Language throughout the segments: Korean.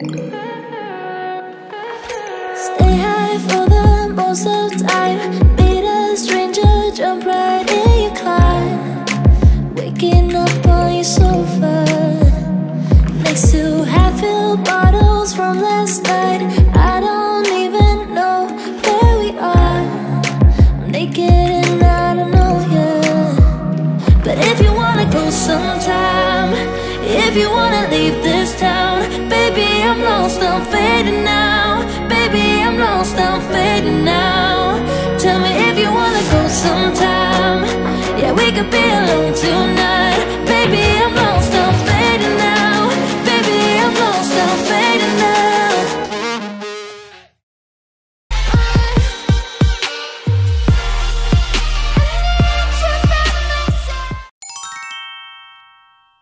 Stay high for the most of the time. Meet a stranger, jump right in your car. Waking up on your sofa next to half-filled bottles from last night. I don't even know where we are. I'm naked and I don't know you. But if you wanna go sometime, if you wanna leave this town, baby, I'm lost, I'm fading now. Baby, I'm lost, I'm fading now. Tell me if you wanna go sometime. Yeah, we could be alone tonight. Baby, I'm lost, I'm fading now. Baby, I'm lost, I'm fading now.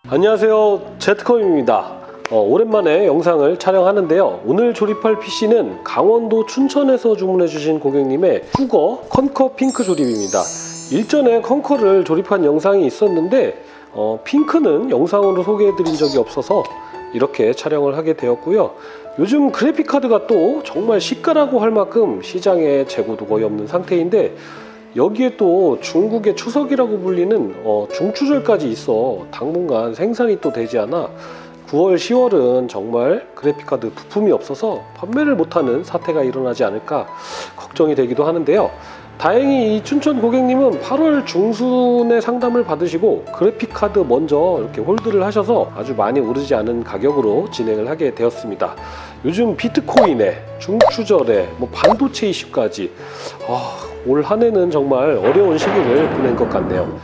안녕하세요, 제트컴입니다. 오랜만에 영상을 촬영하는데요. 오늘 조립할 PC는 강원도 춘천에서 주문해주신 고객님의 후거 컨커 핑크 조립입니다. 일전에 컨커를 조립한 영상이 있었는데 핑크는 영상으로 소개해드린 적이 없어서 이렇게 촬영을 하게 되었고요. 요즘 그래픽카드가 또 정말 시가라고 할 만큼 시장에 재고도 거의 없는 상태인데, 여기에 또 중국의 추석이라고 불리는 중추절까지 있어 당분간 생산이 또 되지 않아 9월, 10월은 정말 그래픽카드 부품이 없어서 판매를 못하는 사태가 일어나지 않을까 걱정이 되기도 하는데요. 다행히 이 춘천 고객님은 8월 중순에 상담을 받으시고 그래픽카드 먼저 이렇게 홀드를 하셔서 아주 많이 오르지 않은 가격으로 진행을 하게 되었습니다. 요즘 비트코인에 중추절에 반도체 이슈까지 올 한 해는 정말 어려운 시기를 보낸 것 같네요.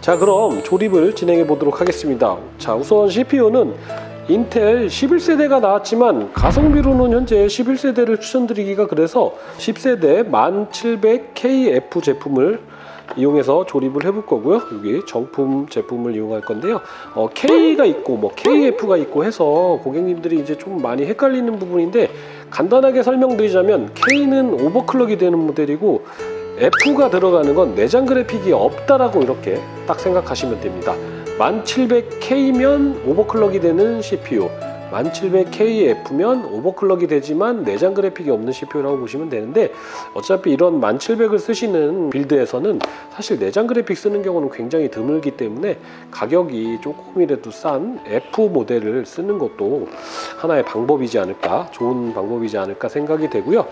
자, 그럼 조립을 진행해 보도록 하겠습니다. 자, 우선 CPU는 인텔 11세대가 나왔지만 가성비로는 현재 11세대를 추천드리기가 그래서 10세대 1700KF 제품을 이용해서 조립을 해볼 거고요. 여기 정품 제품을 이용할 건데요. K가 있고 KF가 있고 해서 고객님들이 이제 좀 많이 헷갈리는 부분인데, 간단하게 설명드리자면 K는 오버클럭이 되는 모델이고 F가 들어가는 건 내장 그래픽이 없다라고 이렇게 딱 생각하시면 됩니다. 1700K면 오버클럭이 되는 CPU, 1700KF면 오버클럭이 되지만 내장 그래픽이 없는 CPU라고 보시면 되는데, 어차피 이런 1700을 쓰시는 빌드에서는 사실 내장 그래픽 쓰는 경우는 굉장히 드물기 때문에 가격이 조금이라도 싼 F 모델을 쓰는 것도 하나의 방법이지 않을까, 좋은 방법이지 않을까 생각이 되고요.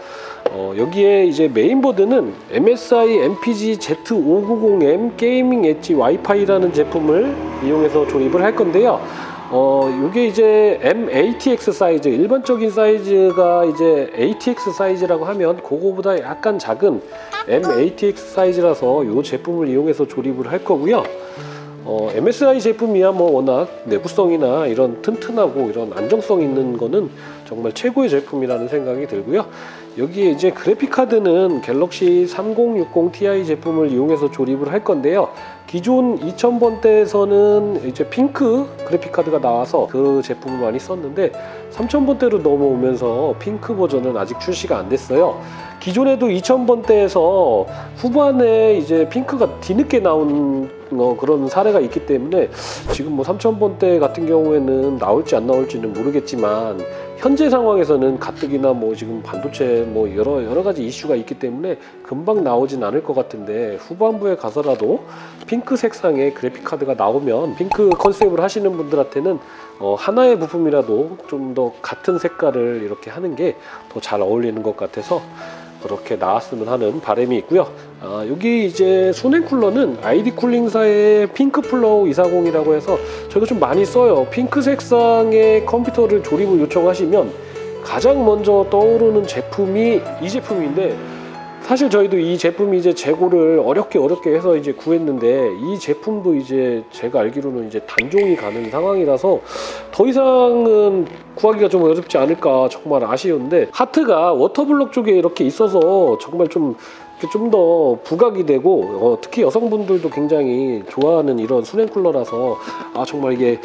여기에 이제 메인보드는 MSI MPG Z590M 게이밍 엣지 와이파이라는 제품을 이용해서 조립을 할 건데요. 이게 이제 M-ATX 사이즈, 일반적인 사이즈가 이제 ATX 사이즈라고 하면 그거보다 약간 작은 M-ATX 사이즈라서 이 제품을 이용해서 조립을 할 거고요. MSI 제품이야 워낙 내구성이나 이런 튼튼하고 이런 안정성 있는 거는 정말 최고의 제품이라는 생각이 들고요. 여기에 이제 그래픽카드는 갤럭시 3060 Ti 제품을 이용해서 조립을 할 건데요. 기존 2000번대에서는 이제 핑크 그래픽카드가 나와서 그 제품을 많이 썼는데 3000번대로 넘어오면서 핑크 버전은 아직 출시가 안 됐어요. 기존에도 2000번대에서 후반에 이제 핑크가 뒤늦게 나온 그런 사례가 있기 때문에 지금 3000번대 같은 경우에는 나올지 안 나올지는 모르겠지만, 현재 상황에서는 가뜩이나 지금 반도체 여러 가지 이슈가 있기 때문에 금방 나오진 않을 것 같은데, 후반부에 가서라도 핑크 색상의 그래픽카드가 나오면 핑크 컨셉을 하시는 분들한테는 하나의 부품이라도 좀 더 같은 색깔을 이렇게 하는 게 더 잘 어울리는 것 같아서 그렇게 나왔으면 하는 바람이 있고요. 여기 이제 소냉 쿨러는 ID 쿨링사의 핑크플로우 240이라고 해서 저희가 좀 많이 써요. 핑크 색상의 컴퓨터를 조립을 요청하시면 가장 먼저 떠오르는 제품이 이 제품인데, 사실 저희도 이 제품이 이제 재고를 어렵게 해서 이제 구했는데, 이 제품도 이제 제가 알기로는 이제 단종이 가는 상황이라서 더 이상은 구하기가 좀 어렵지 않을까 정말 아쉬운데, 하트가 워터블럭 쪽에 이렇게 있어서 정말 좀 더 부각이 되고 특히 여성분들도 굉장히 좋아하는 이런 수냉 쿨러라서 정말 이게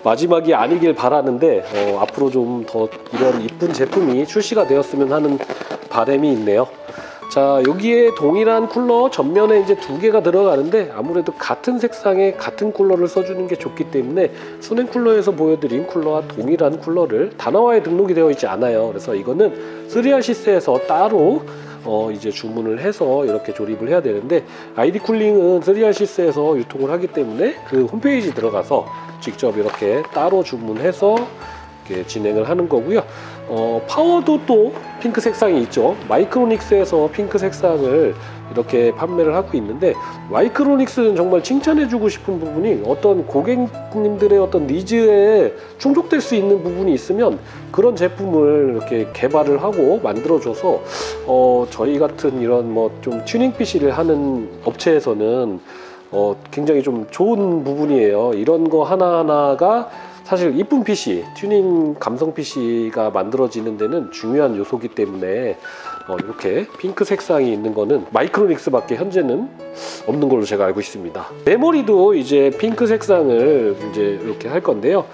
마지막이 아니길 바라는데 앞으로 좀 더 이런 이쁜 제품이 출시가 되었으면 하는 바람이 있네요. 자, 여기에 동일한 쿨러 전면에 이제 2개가 들어가는데 아무래도 같은 색상의 같은 쿨러를 써주는 게 좋기 때문에 수냉 쿨러에서 보여드린 쿨러와 동일한 쿨러를 다나와에 등록이 되어 있지 않아요. 그래서 이거는 3RC스에서 따로 이제 주문을 해서 이렇게 조립을 해야 되는데, ID 쿨링은 3RC스에서 유통을 하기 때문에 그 홈페이지 들어가서 직접 이렇게 따로 주문해서 이렇게 진행을 하는 거고요. 파워도 또 핑크 색상이 있죠. 마이크로닉스에서 핑크 색상을 이렇게 판매를 하고 있는데, 마이크로닉스는 정말 칭찬해주고 싶은 부분이, 어떤 고객님들의 어떤 니즈에 충족될 수 있는 부분이 있으면 그런 제품을 이렇게 개발을 하고 만들어줘서 저희 같은 이런 뭐 좀 튜닝 PC를 하는 업체에서는 굉장히 좀 좋은 부분이에요. 이런 거 하나하나가 사실 이쁜 PC, 튜닝 감성 PC가 만들어지는 데는 중요한 요소기 때문에 이렇게 핑크 색상이 있는 거는 마이크로닉스밖에 현재는 없는 걸로 제가 알고 있습니다. 메모리도 이제 핑크 색상을 이제 이렇게 할 건데요.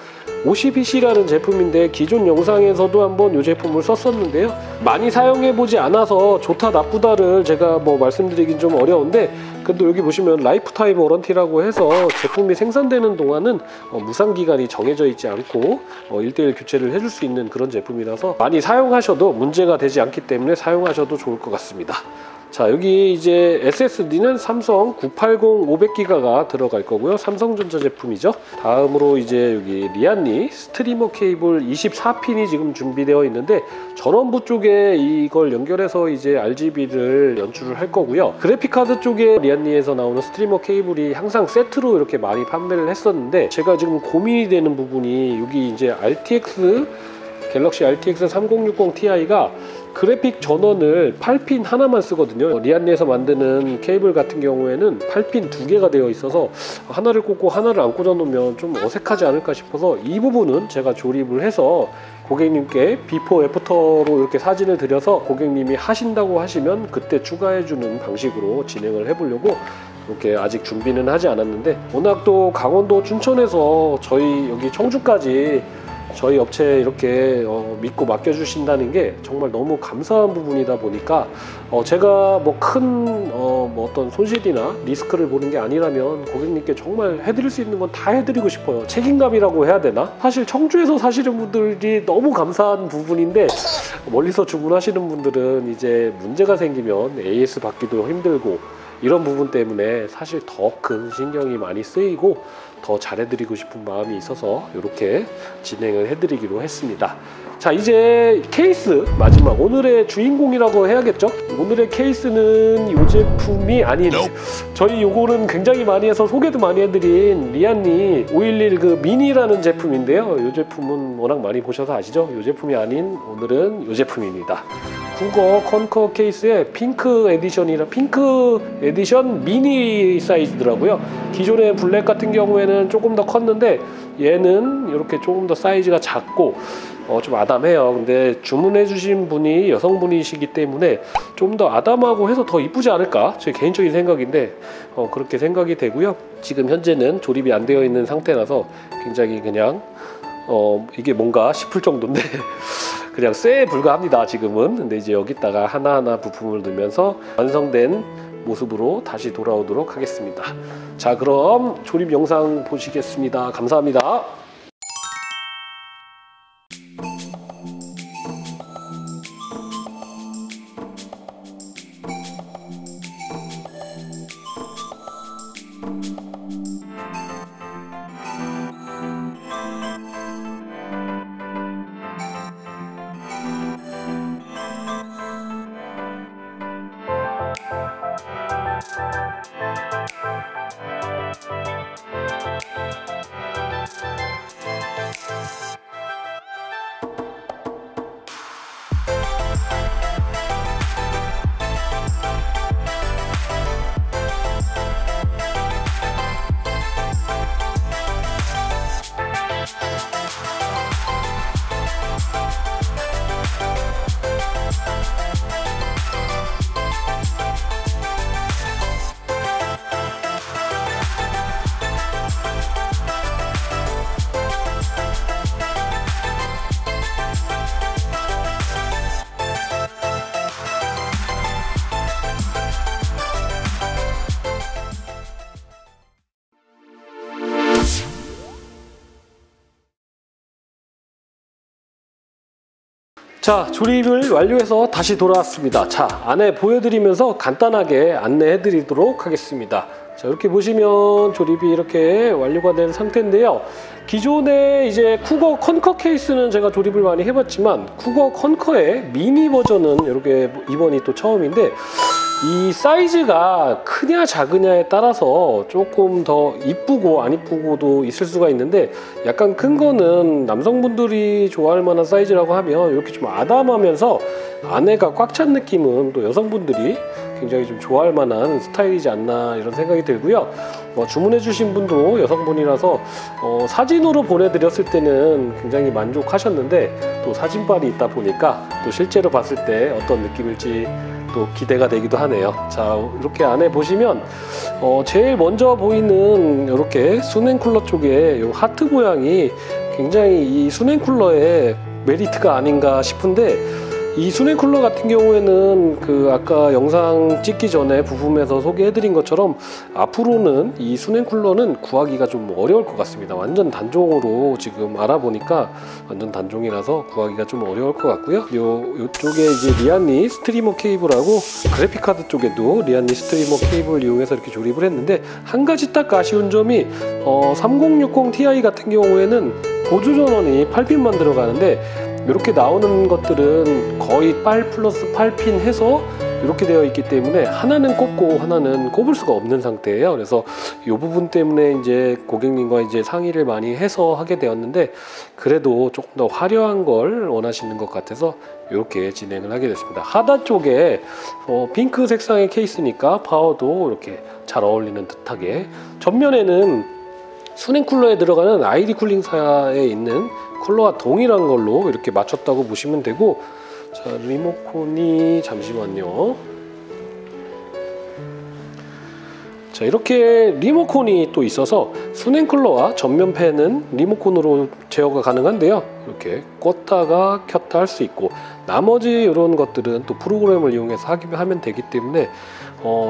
OCPC라는 제품인데 기존 영상에서도 한번 이 제품을 썼었는데요. 많이 사용해보지 않아서 좋다 나쁘다를 제가 뭐 말씀드리긴 좀 어려운데, 그래도 여기 보시면 라이프타임 워런티라고 해서 제품이 생산되는 동안은 무상기간이 정해져 있지 않고 1:1 교체를 해줄 수 있는 그런 제품이라서 많이 사용하셔도 문제가 되지 않기 때문에 사용하셔도 좋을 것 같습니다. 자, 여기 이제 SSD는 삼성 980 500기가가 들어갈 거고요. 삼성전자 제품이죠. 다음으로 이제 여기 리안리 스트리머 케이블 24핀이 지금 준비되어 있는데, 전원부 쪽에 이걸 연결해서 이제 RGB를 연출을 할 거고요. 그래픽카드 쪽에 리안리에서 나오는 스트리머 케이블이 항상 세트로 이렇게 많이 판매를 했었는데, 제가 지금 고민이 되는 부분이, 여기 이제 갤럭시 RTX 3060 Ti가 그래픽 전원을 8핀 하나만 쓰거든요. 리안리에서 만드는 케이블 같은 경우에는 8핀 2개가 되어 있어서 하나를 꽂고 하나를 안 꽂아 놓으면 좀 어색하지 않을까 싶어서 이 부분은 제가 조립을 해서 고객님께 비포 애프터로 이렇게 사진을 드려서 고객님이 하신다고 하시면 그때 추가해주는 방식으로 진행을 해보려고 이렇게 아직 준비는 하지 않았는데, 워낙 또 강원도 춘천에서 저희 여기 청주까지 저희 업체에 이렇게 믿고 맡겨주신다는 게 정말 너무 감사한 부분이다 보니까 제가 뭐 큰 어떤 손실이나 리스크를 보는 게 아니라면 고객님께 정말 해드릴 수 있는 건 다 해드리고 싶어요. 책임감이라고 해야 되나? 사실 청주에서 사시는 분들이 너무 감사한 부분인데, 멀리서 주문하시는 분들은 이제 문제가 생기면 AS 받기도 힘들고 이런 부분 때문에 사실 더 큰 신경이 많이 쓰이고 더 잘해드리고 싶은 마음이 있어서 이렇게 진행을 해드리기로 했습니다. 자, 이제 케이스 마지막, 오늘의 주인공이라고 해야겠죠? 오늘의 케이스는 이 제품이 아닌, 저희 요거는 굉장히 많이 해서 소개도 많이 해드린 리안리 511 그 미니라는 제품인데요. 이 제품은 워낙 많이 보셔서 아시죠? 이 제품이 아닌 오늘은 이 제품입니다. 국어 컨커 케이스의 핑크 에디션 미니 사이즈더라고요. 기존의 블랙 같은 경우에는 조금 더 컸는데 얘는 이렇게 조금 더 사이즈가 작고 좀 아담해요. 근데 주문해 주신 분이 여성분이시기 때문에 좀 더 아담하고 해서 더 이쁘지 않을까? 제 개인적인 생각인데 그렇게 생각이 되고요. 지금 현재는 조립이 안 되어 있는 상태라서 굉장히 그냥 이게 뭔가 싶을 정도인데 그냥 쇠에 불과합니다, 지금은. 근데 이제 여기다가 하나하나 부품을 넣으면서 완성된 모습으로 다시 돌아오도록 하겠습니다. 자, 그럼 조립 영상 보시겠습니다. 감사합니다. 자, 조립을 완료해서 다시 돌아왔습니다. 자, 안에 보여드리면서 간단하게 안내해 드리도록 하겠습니다. 자, 이렇게 보시면 조립이 이렇게 완료가 된 상태인데요. 기존에 이제 쿠거 컨커 케이스는 제가 조립을 많이 해봤지만 쿠거 컨커의 미니 버전은 이렇게 이번이 또 처음인데, 이 사이즈가 크냐 작으냐에 따라서 조금 더 이쁘고 안 이쁘고도 있을 수가 있는데, 약간 큰 거는 남성분들이 좋아할 만한 사이즈라고 하면 이렇게 좀 아담하면서 안에가 꽉 찬 느낌은 또 여성분들이 굉장히 좀 좋아할 만한 스타일이지 않나 이런 생각이 들고요. 주문해 주신 분도 여성분이라서 사진으로 보내드렸을 때는 굉장히 만족하셨는데, 또 사진빨이 있다 보니까 또 실제로 봤을 때 어떤 느낌일지 또 기대가 되기도 하네요. 자, 이렇게 안에 보시면 제일 먼저 보이는 이렇게 수냉쿨러 쪽에 이 하트 모양이 굉장히 이 수냉쿨러의 메리트가 아닌가 싶은데, 이 수냉쿨러 같은 경우에는 그 아까 영상 찍기 전에 부품에서 소개해드린 것처럼 앞으로는 이 수냉쿨러는 구하기가 좀 어려울 것 같습니다. 완전 단종으로 지금 알아보니까 완전 단종이라서 구하기가 좀 어려울 것 같고요. 요쪽에 이제 리안리 스트리머 케이블하고 그래픽카드 쪽에도 리안리 스트리머 케이블을 이용해서 이렇게 조립을 했는데, 한 가지 딱 아쉬운 점이 3060 Ti 같은 경우에는 보조 전원이 8핀만 들어가는데, 이렇게 나오는 것들은 거의 8 플러스 8핀 해서 이렇게 되어 있기 때문에 하나는 꼽고 하나는 꼽을 수가 없는 상태예요. 그래서 이 부분 때문에 이제 고객님과 이제 상의를 많이 해서 하게 되었는데, 그래도 조금 더 화려한 걸 원하시는 것 같아서 이렇게 진행을 하게 됐습니다. 하단 쪽에 핑크 색상의 케이스니까 파워도 이렇게 잘 어울리는 듯하게, 전면에는 수냉쿨러에 들어가는 ID 쿨링사에 있는 쿨러와 동일한 걸로 이렇게 맞췄다고 보시면 되고, 자, 리모컨이 잠시만요. 자, 이렇게 리모컨이 또 있어서 수냉쿨러와 전면 팬은 리모컨으로 제어가 가능한데요. 이렇게 껐다가 켰다 할 수 있고, 나머지 이런 것들은 또 프로그램을 이용해서 하면 되기 때문에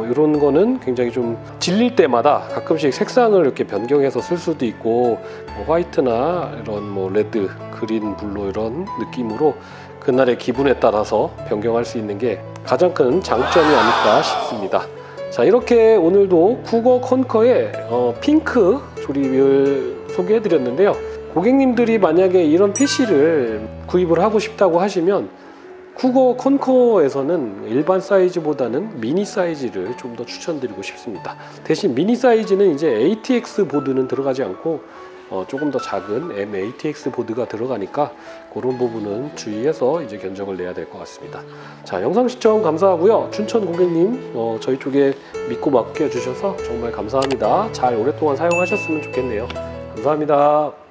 이런 거는 굉장히 좀 질릴 때마다 가끔씩 색상을 이렇게 변경해서 쓸 수도 있고, 화이트나 이런 레드, 그린, 블루 이런 느낌으로 그날의 기분에 따라서 변경할 수 있는 게 가장 큰 장점이 아닐까 싶습니다. 자, 이렇게 오늘도 쿠거 컨커의 핑크 조립을 소개해 드렸는데요. 고객님들이 만약에 이런 PC를 구입을 하고 싶다고 하시면 쿠거 컨커에서는 일반 사이즈보다는 미니 사이즈를 좀 더 추천드리고 싶습니다. 대신 미니 사이즈는 이제 ATX 보드는 들어가지 않고 조금 더 작은 M-ATX 보드가 들어가니까 그런 부분은 주의해서 이제 견적을 내야 될 것 같습니다. 자, 영상 시청 감사하고요. 춘천 고객님 저희 쪽에 믿고 맡겨주셔서 정말 감사합니다. 잘 오랫동안 사용하셨으면 좋겠네요. 감사합니다.